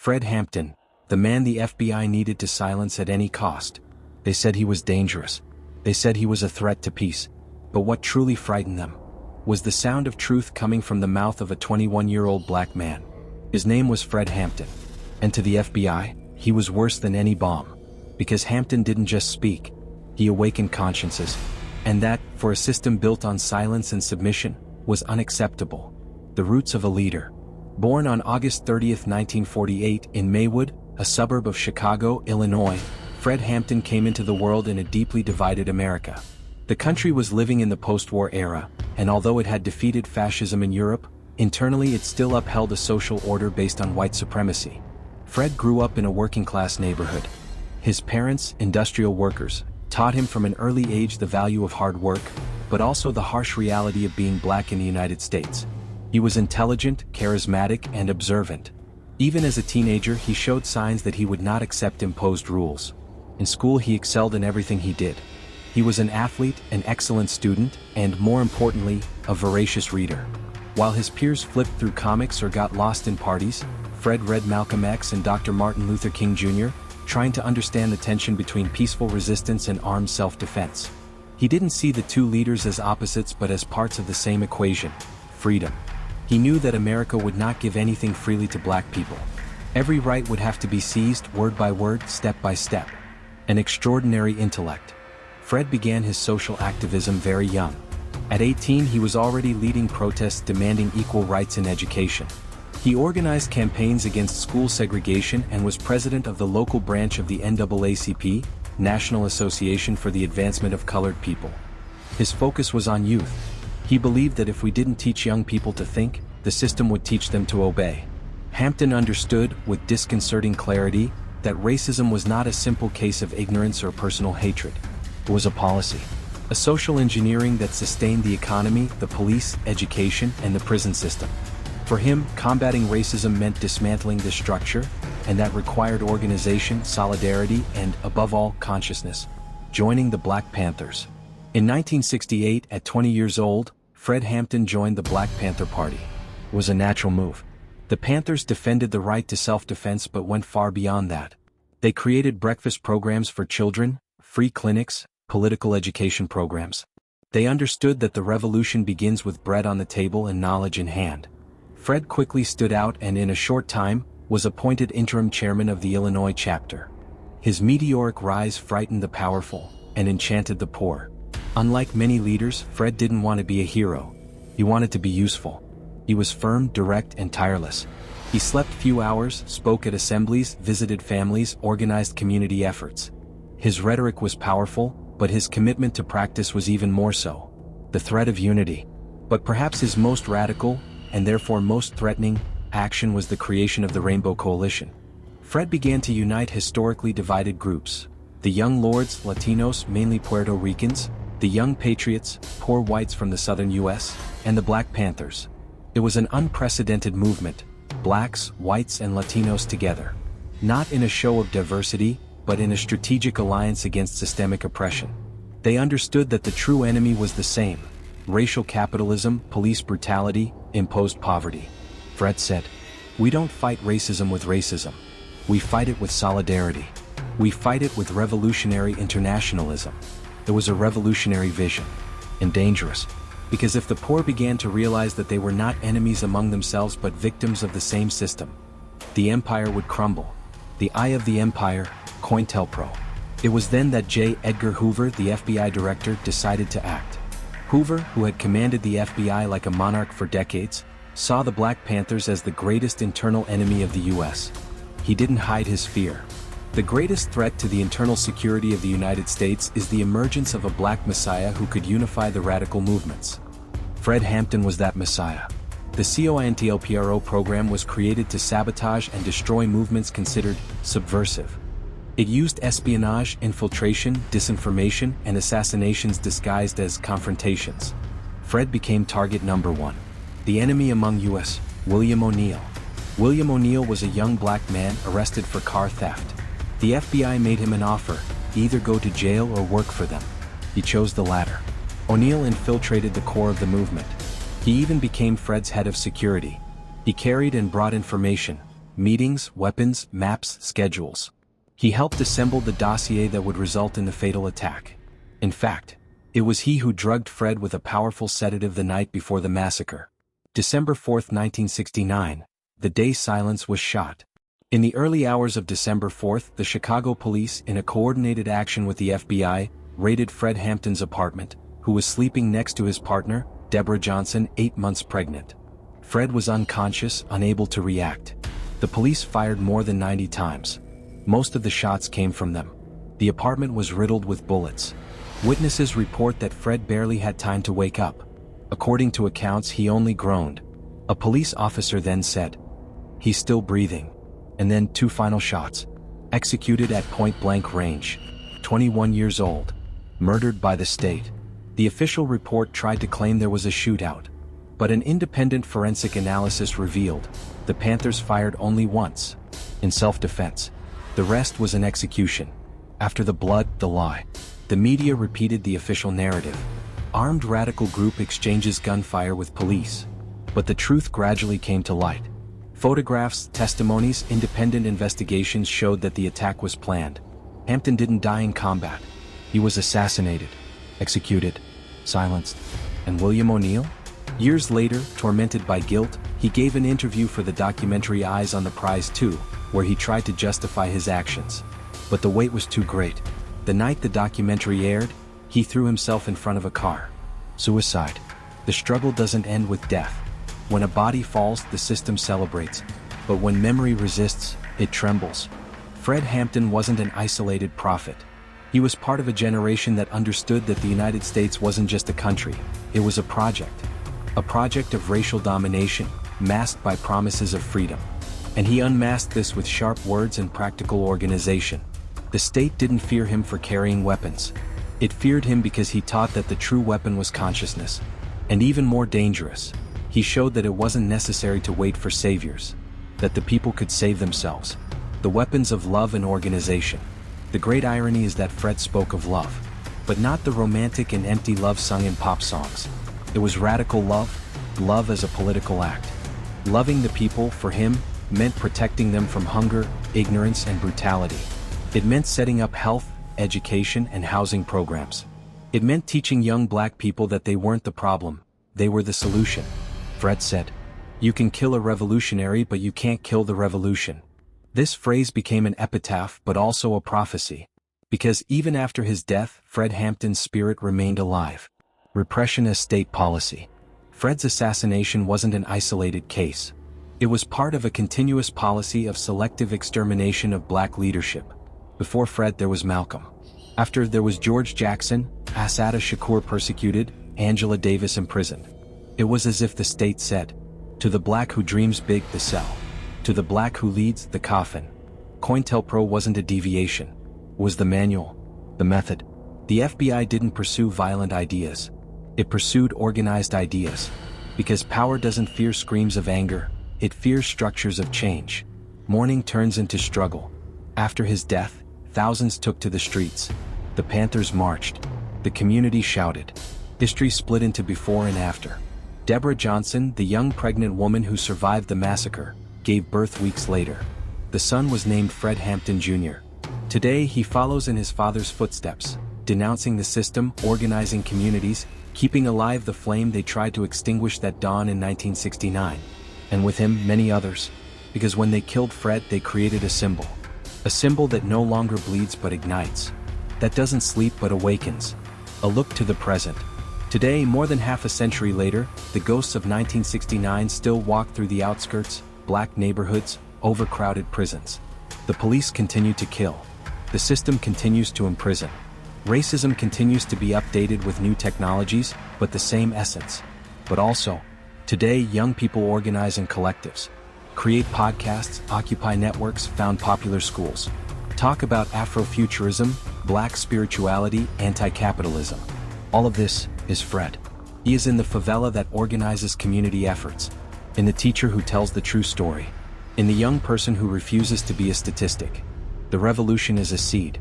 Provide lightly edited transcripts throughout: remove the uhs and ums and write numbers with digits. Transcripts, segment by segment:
Fred Hampton, the man the FBI needed to silence at any cost. They said he was dangerous. They said he was a threat to peace. But what truly frightened them was the sound of truth coming from the mouth of a 21-year-old black man. His name was Fred Hampton. And to the FBI, he was worse than any bomb. Because Hampton didn't just speak, he awakened consciences. And that, for a system built on silence and submission, was unacceptable. The roots of a leader. Born on August 30, 1948, in Maywood, a suburb of Chicago, Illinois, Fred Hampton came into the world in a deeply divided America. The country was living in the post-war era, and although it had defeated fascism in Europe, internally it still upheld a social order based on white supremacy. Fred grew up in a working-class neighborhood. His parents, industrial workers, taught him from an early age the value of hard work, but also the harsh reality of being black in the United States. He was intelligent, charismatic, and observant. Even as a teenager, he showed signs that he would not accept imposed rules. In school, he excelled in everything he did. He was an athlete, an excellent student, and, more importantly, a voracious reader. While his peers flipped through comics or got lost in parties, Fred read Malcolm X and Dr. Martin Luther King Jr., trying to understand the tension between peaceful resistance and armed self-defense. He didn't see the two leaders as opposites but as parts of the same equation: freedom. He knew that America would not give anything freely to black people. Every right would have to be seized, word by word, step by step. An extraordinary intellect. Fred began his social activism very young. At 18, he was already leading protests demanding equal rights in education. He organized campaigns against school segregation and was president of the local branch of the NAACP, National Association for the Advancement of Colored People. His focus was on youth. He believed that if we didn't teach young people to think, the system would teach them to obey. Hampton understood, with disconcerting clarity, that racism was not a simple case of ignorance or personal hatred. It was a policy. A social engineering that sustained the economy, the police, education, and the prison system. For him, combating racism meant dismantling this structure, and that required organization, solidarity, and, above all, consciousness. Joining the Black Panthers. In 1968, at 20 years old, Fred Hampton joined the Black Panther Party. It was a natural move. The Panthers defended the right to self-defense but went far beyond that. They created breakfast programs for children, free clinics, political education programs. They understood that the revolution begins with bread on the table and knowledge in hand. Fred quickly stood out and in a short time, was appointed interim chairman of the Illinois chapter. His meteoric rise frightened the powerful and enchanted the poor. Unlike many leaders, Fred didn't want to be a hero. He wanted to be useful. He was firm, direct, and tireless. He slept few hours, spoke at assemblies, visited families, organized community efforts. His rhetoric was powerful, but his commitment to practice was even more so. The thread of unity. But perhaps his most radical, and therefore most threatening, action was the creation of the Rainbow Coalition. Fred began to unite historically divided groups. The Young Lords, Latinos, mainly Puerto Ricans, the Young Patriots, poor whites from the southern U.S., and the Black Panthers. It was an unprecedented movement, blacks, whites, and Latinos together. Not in a show of diversity, but in a strategic alliance against systemic oppression. They understood that the true enemy was the same: racial capitalism, police brutality, imposed poverty. Fred said, "We don't fight racism with racism. We fight it with solidarity. We fight it with revolutionary internationalism." It was a revolutionary vision. And dangerous. Because if the poor began to realize that they were not enemies among themselves but victims of the same system, the empire would crumble. The eye of the empire, COINTELPRO. It was then that J. Edgar Hoover, the FBI director, decided to act. Hoover, who had commanded the FBI like a monarch for decades, saw the Black Panthers as the greatest internal enemy of the U.S. He didn't hide his fear. The greatest threat to the internal security of the United States is the emergence of a black messiah who could unify the radical movements. Fred Hampton was that messiah. The COINTELPRO program was created to sabotage and destroy movements considered subversive. It used espionage, infiltration, disinformation, and assassinations disguised as confrontations. Fred became target number one. The enemy among U.S., William O'Neill. William O'Neill was a young black man arrested for car theft. The FBI made him an offer: either go to jail or work for them. He chose the latter. O'Neill infiltrated the core of the movement. He even became Fred's head of security. He carried and brought information, meetings, weapons, maps, schedules. He helped assemble the dossier that would result in the fatal attack. In fact, it was he who drugged Fred with a powerful sedative the night before the massacre. December 4, 1969, the day silence was shot. In the early hours of December 4, the Chicago police, in a coordinated action with the FBI, raided Fred Hampton's apartment, who was sleeping next to his partner, Deborah Johnson, 8 months pregnant. Fred was unconscious, unable to react. The police fired more than 90 times. Most of the shots came from them. The apartment was riddled with bullets. Witnesses report that Fred barely had time to wake up. According to accounts, he only groaned. A police officer then said, "He's still breathing." And then 2 final shots. Executed at point-blank range. 21 years old. Murdered by the state. The official report tried to claim there was a shootout. But an independent forensic analysis revealed the Panthers fired only once. In self-defense. The rest was an execution. After the blood, the lie. The media repeated the official narrative. Armed radical group exchanges gunfire with police. But the truth gradually came to light. Photographs, testimonies, independent investigations showed that the attack was planned. Hampton didn't die in combat. He was assassinated, executed, silenced. And William O'Neill? Years later, tormented by guilt, he gave an interview for the documentary Eyes on the Prize 2, where he tried to justify his actions. But the weight was too great. The night the documentary aired, he threw himself in front of a car. Suicide. The struggle doesn't end with death. When a body falls, the system celebrates. But when memory resists, it trembles. Fred Hampton wasn't an isolated prophet. He was part of a generation that understood that the United States wasn't just a country, it was a project. A project of racial domination, masked by promises of freedom. And he unmasked this with sharp words and practical organization. The state didn't fear him for carrying weapons. It feared him because he taught that the true weapon was consciousness. And even more dangerous, he showed that it wasn't necessary to wait for saviors. That the people could save themselves. The weapons of love and organization. The great irony is that Fred spoke of love. But not the romantic and empty love sung in pop songs. It was radical love, love as a political act. Loving the people, for him, meant protecting them from hunger, ignorance, and brutality. It meant setting up health, education, and housing programs. It meant teaching young black people that they weren't the problem, they were the solution. Fred said, "You can kill a revolutionary, but you can't kill the revolution." This phrase became an epitaph but also a prophecy. Because even after his death, Fred Hampton's spirit remained alive. Repression as state policy. Fred's assassination wasn't an isolated case. It was part of a continuous policy of selective extermination of black leadership. Before Fred there was Malcolm. After there was George Jackson, Assata Shakur persecuted, Angela Davis imprisoned. It was as if the state said, "To the black who dreams big, the cell. To the black who leads, the coffin." COINTELPRO wasn't a deviation. It was the manual, the method. The FBI didn't pursue violent ideas. It pursued organized ideas. Because power doesn't fear screams of anger, it fears structures of change. Mourning turns into struggle. After his death, thousands took to the streets. The Panthers marched. The community shouted. History split into before and after. Deborah Johnson, the young pregnant woman who survived the massacre, gave birth weeks later. The son was named Fred Hampton Jr. Today he follows in his father's footsteps, denouncing the system, organizing communities, keeping alive the flame they tried to extinguish that dawn in 1969. And with him, many others. Because when they killed Fred, they created a symbol. A symbol that no longer bleeds but ignites. That doesn't sleep but awakens. A look to the present. Today, more than half a century later, the ghosts of 1969 still walk through the outskirts, black neighborhoods, overcrowded prisons. The police continue to kill. The system continues to imprison. Racism continues to be updated with new technologies, but the same essence. But also, today young people organize in collectives. Create podcasts, occupy networks, found popular schools. Talk about Afrofuturism, black spirituality, anti-capitalism. All of this is Fred. He is in the favela that organizes community efforts. In the teacher who tells the true story. In the young person who refuses to be a statistic. The revolution is a seed.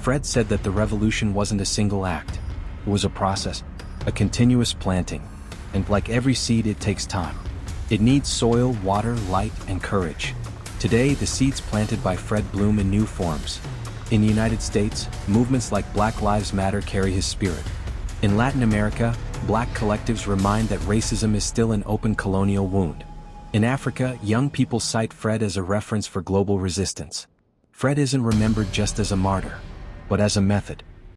Fred said that the revolution wasn't a single act. It was a process, a continuous planting. And like every seed, it takes time. It needs soil, water, light, and courage. Today, the seeds planted by Fred bloom in new forms. In the United States, movements like Black Lives Matter carry his spirit. In Latin America, black collectives remind that racism is still an open colonial wound. In Africa, young people cite Fred as a reference for global resistance. Fred isn't remembered just as a martyr, but as a method.